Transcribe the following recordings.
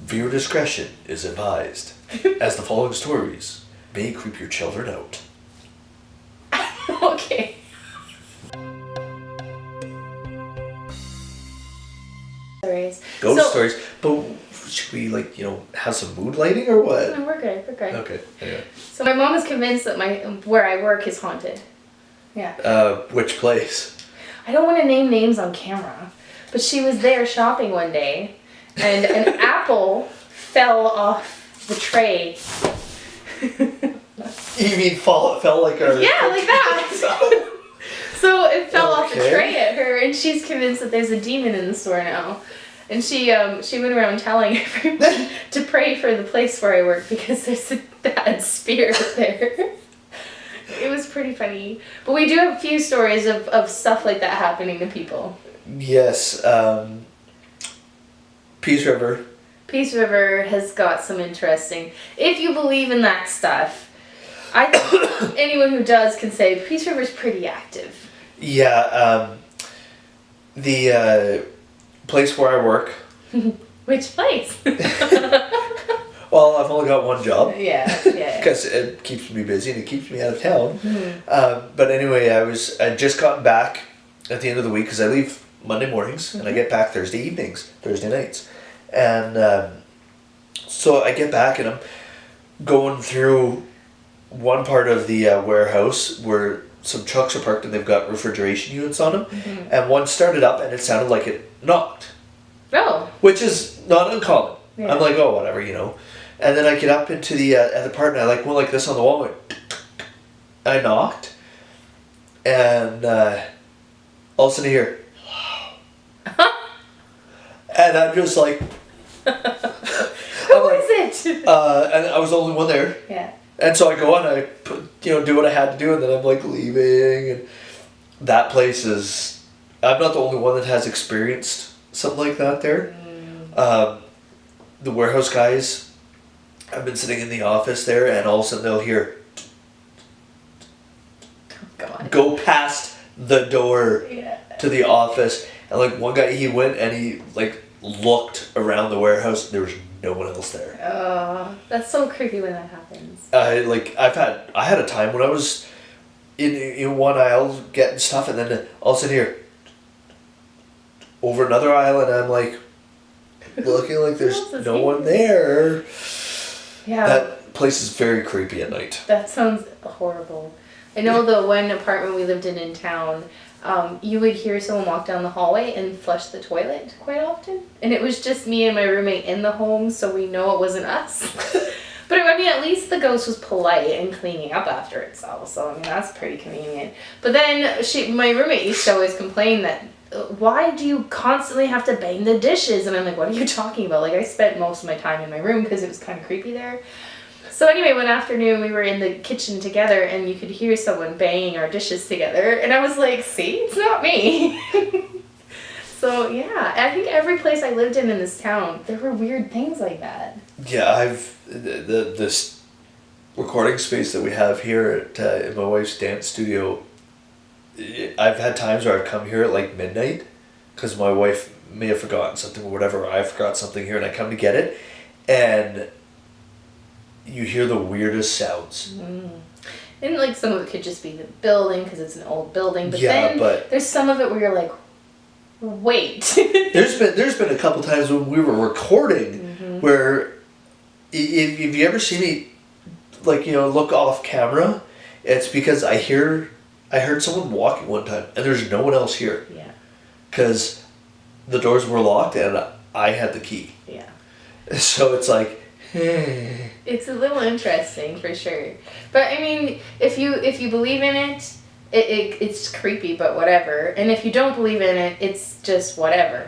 Viewer discretion is advised, as the following stories may creep your children out. Okay. Ghost stories, but should we have some mood lighting or what? No, we're good. Okay. Yeah. So my mom is convinced that where I work is haunted. Yeah. Which place? I don't want to name names on camera, but she was there shopping one day, and an apple fell off the tray. You mean fell like a... Yeah, like that. So it fell off the tray at her, and she's convinced that there's a demon in the store now. And she went around telling everyone to pray for the place where I work because there's a bad spirit there. It was pretty funny. But we do have a few stories of stuff like that happening to people. Yes. Peace River. Peace River has got some interesting... If you believe in that stuff, I think anyone who does can say Peace River's pretty active. Yeah. The place where I work. Which place? Well, I've only got one job. Yeah. Because it keeps me busy and it keeps me out of town. Mm-hmm. But anyway, I'd just gotten back at the end of the week because I leave Monday mornings and I get back Thursday nights. And so I get back and I'm going through one part of the warehouse where some trucks are parked and they've got refrigeration units on them. Mm-hmm. And one started up and it sounded like it knocked. Oh. Which is not uncommon. Yeah. I'm like, oh, whatever, And then I get up into the other part and I went like this on the wall. I knocked. And all of a sudden I hear, hello. And I'm just like... Who is it? And I was the only one there. Yeah. And so I go on and I do what I had to do and then I'm like leaving. And that place is... I'm not the only one that has experienced something like that there. The warehouse guys, I've been sitting in the office there and all of a sudden they'll hear go past the door to the office. And like one guy, he went and he like looked around the warehouse. There was no one else there. Oh, that's so creepy when that happens. I had a time when I was in one aisle getting stuff and then all of a sudden here over another aisle and I'm like looking like there's no one there. Yeah. That place is very creepy at night. That sounds horrible. I know the one apartment we lived in town, you would hear someone walk down the hallway and flush the toilet quite often. And it was just me and my roommate in the home, so we know it wasn't us. But I mean, at least the ghost was polite and cleaning up after itself, so I mean, that's pretty convenient. But then my roommate used to always complain that, why do you constantly have to bang the dishes? And I'm like, what are you talking about? Like, I spent most of my time in my room because it was kind of creepy there. So anyway, one afternoon we were in the kitchen together and you could hear someone banging our dishes together. And I was like, see, it's not me. So yeah, I think every place I lived in this town, there were weird things like that. Yeah, this recording space that we have here at in my wife's dance studio, I've had times where I've come here at like midnight because my wife may have forgotten something or whatever. I forgot something here and I come to get it and you hear the weirdest sounds. And like some of it could just be the building because it's an old building. But yeah, then but there's some of it where you're like, wait. there's been a couple times when we were recording where if you ever see me look off camera, it's because I heard someone walking one time and there's no one else here. Yeah. Because the doors were locked and I had the key. Yeah. So it's like, hey. It's a little interesting for sure. But I mean, if you believe in it, it's creepy, but whatever. And if you don't believe in it, it's just whatever.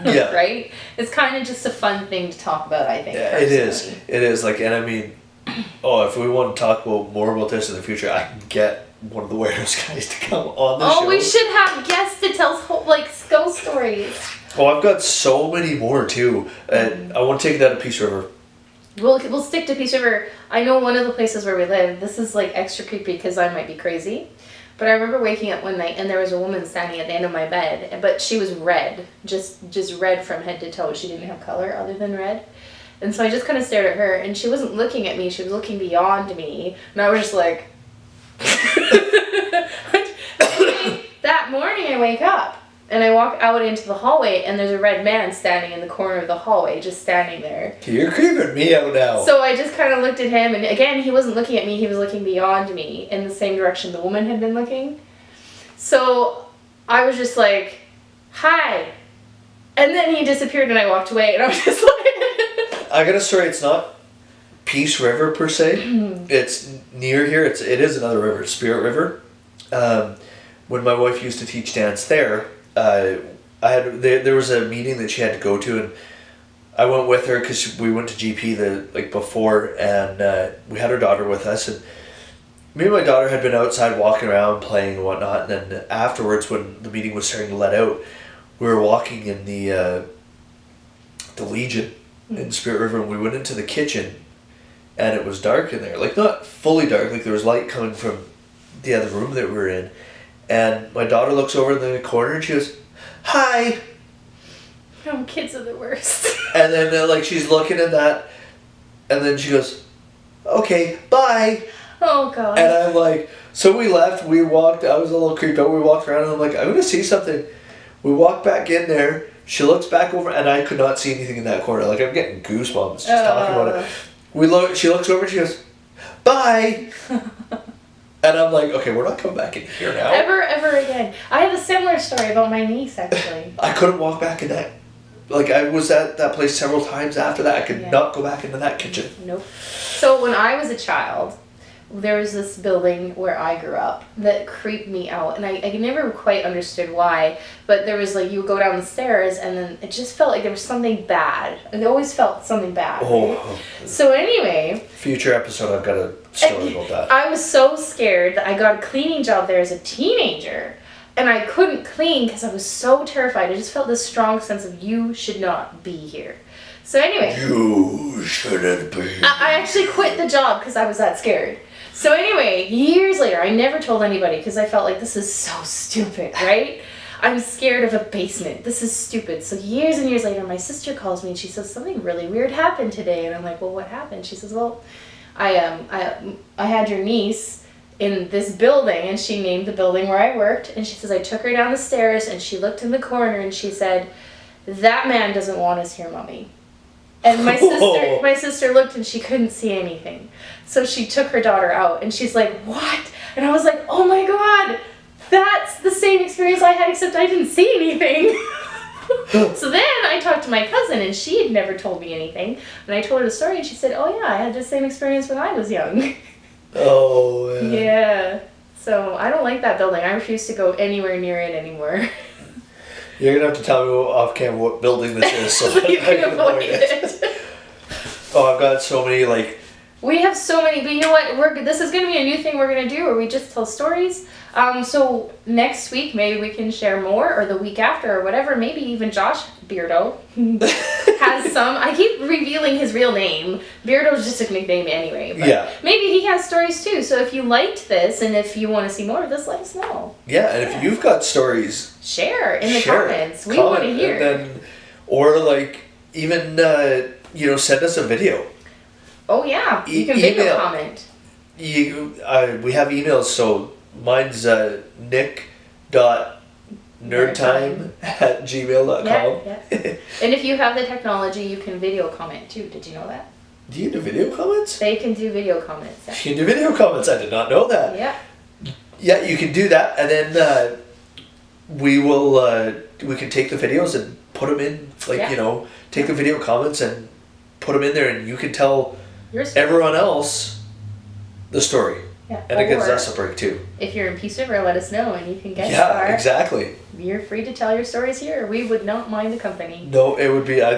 Yeah. Right? It's kind of just a fun thing to talk about, I think. Yeah, it is. It is. Like, and I mean, if we want to talk more about this in the future, I can get one of the warehouse guys to come on the show. Oh, we should have guests to tell ghost stories. Oh, I've got so many more too. And I want to take that to Peace River. We'll stick to Peace River. I know one of the places where we live, this is like extra creepy because I might be crazy. But I remember waking up one night and there was a woman standing at the end of my bed, but she was red, just red from head to toe. She didn't have color other than red. And so I just kind of stared at her, and she wasn't looking at me, she was looking beyond me. And I was just like... That morning I wake up, and I walk out into the hallway, and there's a red man standing in the corner of the hallway, just standing there. You're creeping me out now. So I just kind of looked at him, and again, he wasn't looking at me, he was looking beyond me, in the same direction the woman had been looking. So I was just like, hi. And then he disappeared, and I walked away, and I was just like... I got a story. It's not Peace River per se. It's near here. It is another river, Spirit River. When my wife used to teach dance there, there was a meeting that she had to go to, and I went with her because we went to GP before, and we had our daughter with us, and me and my daughter had been outside walking around playing and whatnot, and then afterwards, when the meeting was starting to let out, we were walking in the Legion in Spirit River, and we went into the kitchen, and it was dark in there. Like, not fully dark, like there was light coming from the other room that we were in. And my daughter looks over in the corner and she goes, hi. Oh, kids are the worst. And then she's looking at that, and then she goes, okay, bye. Oh, God. And I'm like, so we left, we walked, I was a little creeped out, we walked around, and I'm like, I'm going to see something. We walked back in there, she looks back over, and I could not see anything in that corner. Like, I'm getting goosebumps just talking about it. She looks over and she goes, bye. And I'm like, okay, we're not coming back in here now. Ever again. I have a similar story about my niece, actually. I couldn't walk back in that. Like, I was at that place several times after that. I could not go back into that kitchen. Nope. So when I was a child, there was this building where I grew up that creeped me out, and I never quite understood why, but there was you would go down the stairs, and then it just felt like there was something bad. It always felt something bad. Oh. Right? So anyway... Future episode, I've got a story about that. I was so scared that I got a cleaning job there as a teenager, and I couldn't clean because I was so terrified. I just felt this strong sense of, you should not be here. So anyway... You shouldn't be. I actually quit the job because I was that scared. So anyway, years later, I never told anybody because I felt like this is so stupid, right? I'm scared of a basement. This is stupid. So years and years later, my sister calls me and she says, something really weird happened today. And I'm like, well, what happened? She says, well, I had your niece in this building, and she named the building where I worked. And she says, I took her down the stairs and she looked in the corner and she said, that man doesn't want us here, Mommy. And my sister looked and she couldn't see anything. So she took her daughter out and she's like, what? And I was like, oh my God, that's the same experience I had, except I didn't see anything. So then I talked to my cousin, and she had never told me anything. And I told her the story, and she said, oh yeah, I had the same experience when I was young. Oh, yeah. Yeah. So I don't like that building. I refuse to go anywhere near it anymore. You're going to have to tell me off camera what building this is so you can avoid it. Oh, I've got so many, We have so many, but you know what? This is going to be a new thing we're going to do, where we just tell stories. So next week, maybe we can share more, or the week after, or whatever. Maybe even Josh Beardo has some. I keep revealing his real name. Beardo's just a nickname anyway. But yeah. Maybe he has stories too. So if you liked this, and if you want to see more of this, let us know. Yeah, and if you've got stories, share in the comments. We want to hear. And then, or even send us a video. Oh yeah, you can video comment. We have emails, so mine's nick.nerdtime@gmail.com. Yeah. And if you have the technology, you can video comment too. Did you know that? Do you do video comments? They can do video comments. Yeah. You can do video comments. I did not know that. Yeah. Yeah, you can do that, and then we can take the videos and put them in, take the video comments and put them in there, and you can tell everyone else the story. Yeah. And it gives us a break too. If you're in Peace River, let us know, and you can guest star. Yeah, exactly. You're free to tell your stories here. We would not mind the company. No, I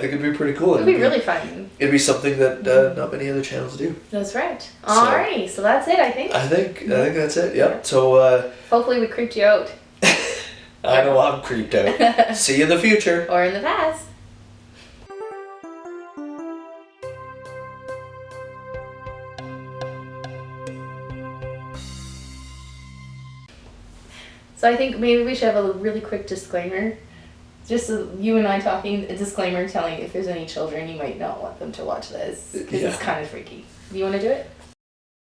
think it'd be pretty cool. It'd be really fun. It'd be something that not many other channels do. That's right. Alrighty, so that's it, I think. I think that's it. Yep. Yeah. So hopefully we creeped you out. I know I'm creeped out. See you in the future. Or in the past. So I think maybe we should have a really quick disclaimer. Just you and I talking, a disclaimer telling if there's any children, you might not want them to watch this because Yeah. it's kind of freaky. Do you want to do it?